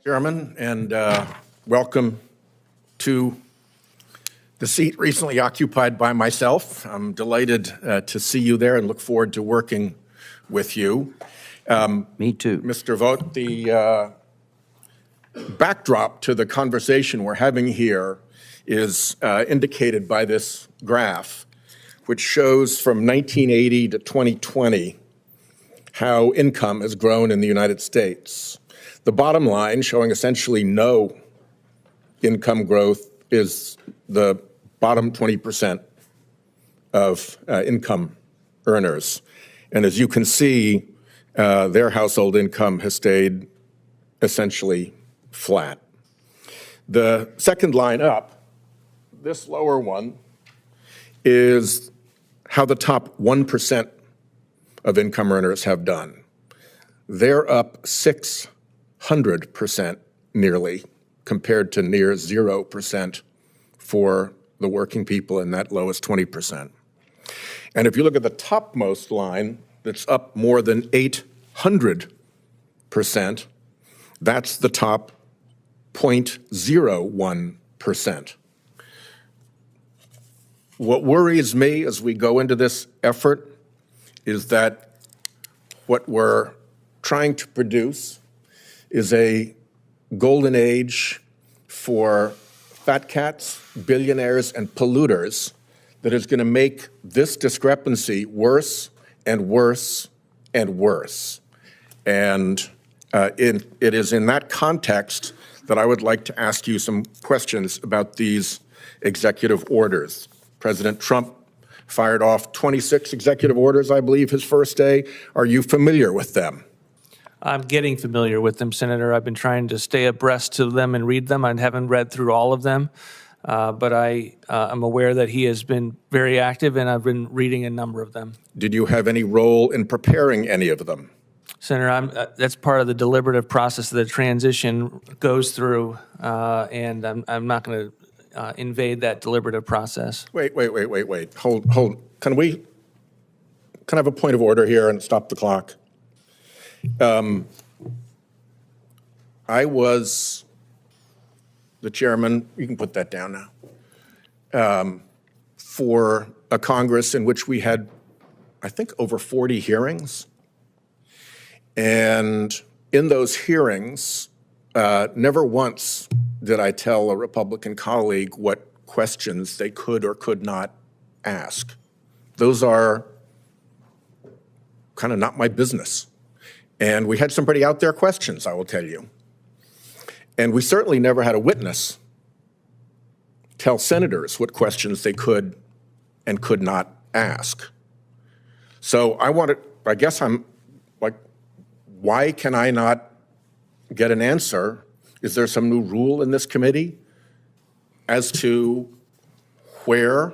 Chairman, and welcome to the seat recently occupied by myself. I'm delighted to see you there and look forward to working with you. Me too. Mr. Vogt, the backdrop to the conversation we're having here is indicated by this graph, which shows from 1980 to 2020 how income has grown in the United States. The bottom line, showing essentially no income growth, is the bottom 20% of income earners. And as you can see, their household income has stayed essentially flat. The second line up, this lower one, is how the top 1% of income earners have done. They're up 600% nearly, compared to near 0% for the working people in that lowest 20%. And if you look at the topmost line, that's up more than 800%, that's the top 0.01%. What worries me as we go into this effort is that what we're trying to produce is a golden age for fat cats, billionaires, and polluters that is going to make this discrepancy worse and worse and worse. And it is in that context that I would like to ask you some questions about these executive orders. President Trump fired off 26 executive orders, I believe, his first day. Are you familiar with them? I'm getting familiar with them, Senator. I've been trying to stay abreast to them and read them. I haven't read through all of them, but I am aware that he has been very active, and I've been reading a number of them. Did you have any role in preparing any of them? Senator, that's part of the deliberative process that the transition goes through, and I'm not going to invade that deliberative process. Wait. Hold. Can I have a point of order here and stop the clock? I was the chairman, you can put that down now, for a Congress in which we had, I think, over 40 hearings. And in those hearings, never once did I tell a Republican colleague what questions they could or could not ask. Those are kind of not my business. And we had some pretty out there questions, I will tell you. And we certainly never had a witness tell senators what questions they could and could not ask. So I guess I'm like, why can I not get an answer? Is there some new rule in this committee as to where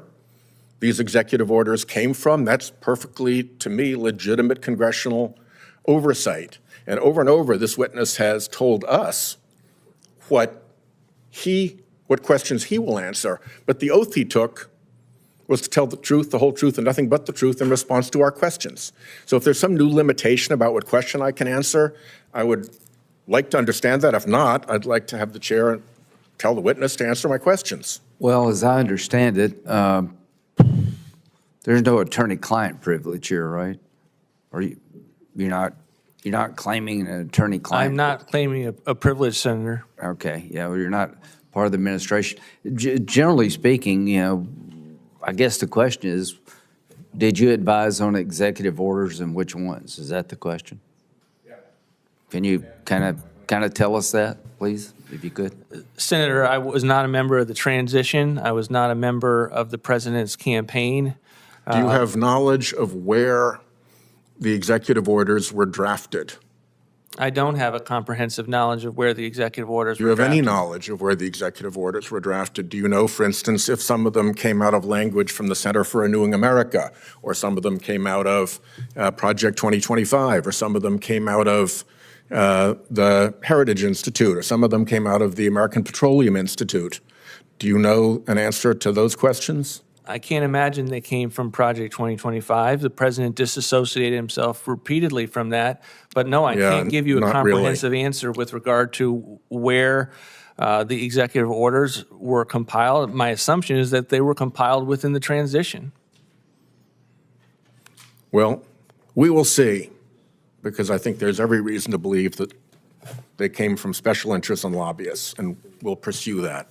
these executive orders came from? That's perfectly, to me, legitimate congressional oversight. And over, this witness has told us what questions he will answer. But the oath he took was to tell the truth, the whole truth, and nothing but the truth in response to our questions. So if there's some new limitation about what question I can answer, I would like to understand that. If not, I'd like to have the chair tell the witness to answer my questions. Well, as I understand it, there's no attorney-client privilege here, right? Or you're not claiming an attorney-client? I'm not claiming a privilege, Senator. Okay, yeah, well, you're not part of the administration. Generally speaking, I guess the question is, did you advise on executive orders and which ones? Is that the question? Yeah. Can you kind of tell us that, please, if you could? Senator, I was not a member of the transition. I was not a member of the president's campaign. Do you have knowledge of where the executive orders were drafted? I don't have a comprehensive knowledge of where the executive orders were drafted. Do you have any knowledge of where the executive orders were drafted? Do you know, for instance, if some of them came out of language from the Center for Renewing America, or some of them came out of Project 2025, or some of them came out of the Heritage Institute, or some of them came out of the American Petroleum Institute? Do you know an answer to those questions? I can't imagine they came from Project 2025. The president disassociated himself repeatedly from that. But no, I Yeah, can't give you a not really. comprehensive answer with regard to where the executive orders were compiled. My assumption is that they were compiled within the transition. Well, we will see, because I think there's every reason to believe that they came from special interests and lobbyists, and we'll pursue that.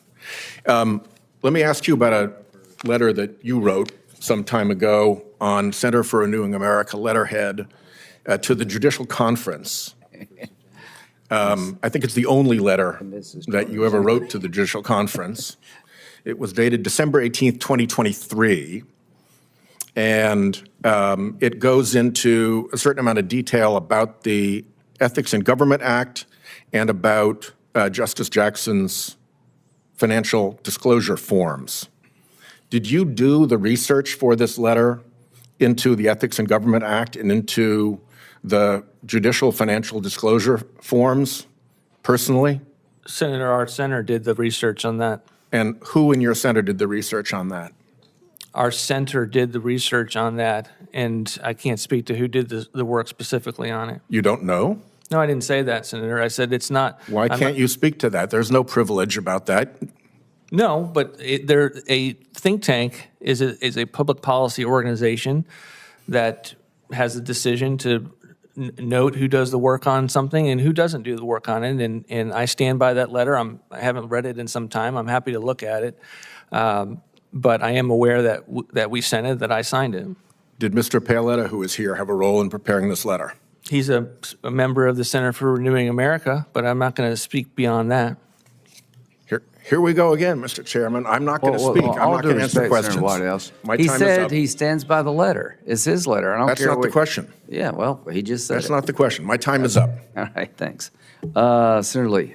Let me ask you about a letter that you wrote some time ago on Center for Renewing America letterhead to the Judicial Conference. I think it's the only letter that you ever wrote to the Judicial Conference. It was dated December 18th, 2023. And it goes into a certain amount of detail about the Ethics in Government Act and about Justice Jackson's financial disclosure forms. Did you do the research for this letter into the Ethics in Government Act and into the judicial financial disclosure forms personally? Senator Art Center did the research on that. And who in your center did the research on that? Our center did the research on that, and I can't speak to who did the work specifically on it. You don't know? No, I didn't say that, Senator. I said it's not. Why can't you speak to that? There's no privilege about that. No, but a think tank is a public policy organization that has a decision to note who does the work on something and who doesn't do the work on it. And I stand by that letter. I haven't read it in some time. I'm happy to look at it. But I am aware that we sent it, that I signed it. Did Mr. Paoletta, who is here, have a role in preparing this letter? He's a member of the Center for Renewing America, but I'm not going to speak beyond that. Here we go again, Mr. Chairman. I'm not going to speak. I'm not going to answer questions. Whitehouse. My He time is said up. he stands by the letter. It's his letter. I don't That's care not the what- question. Yeah, well, he just said That's it. not the question. My time is up. All right, thanks. Senator Lee.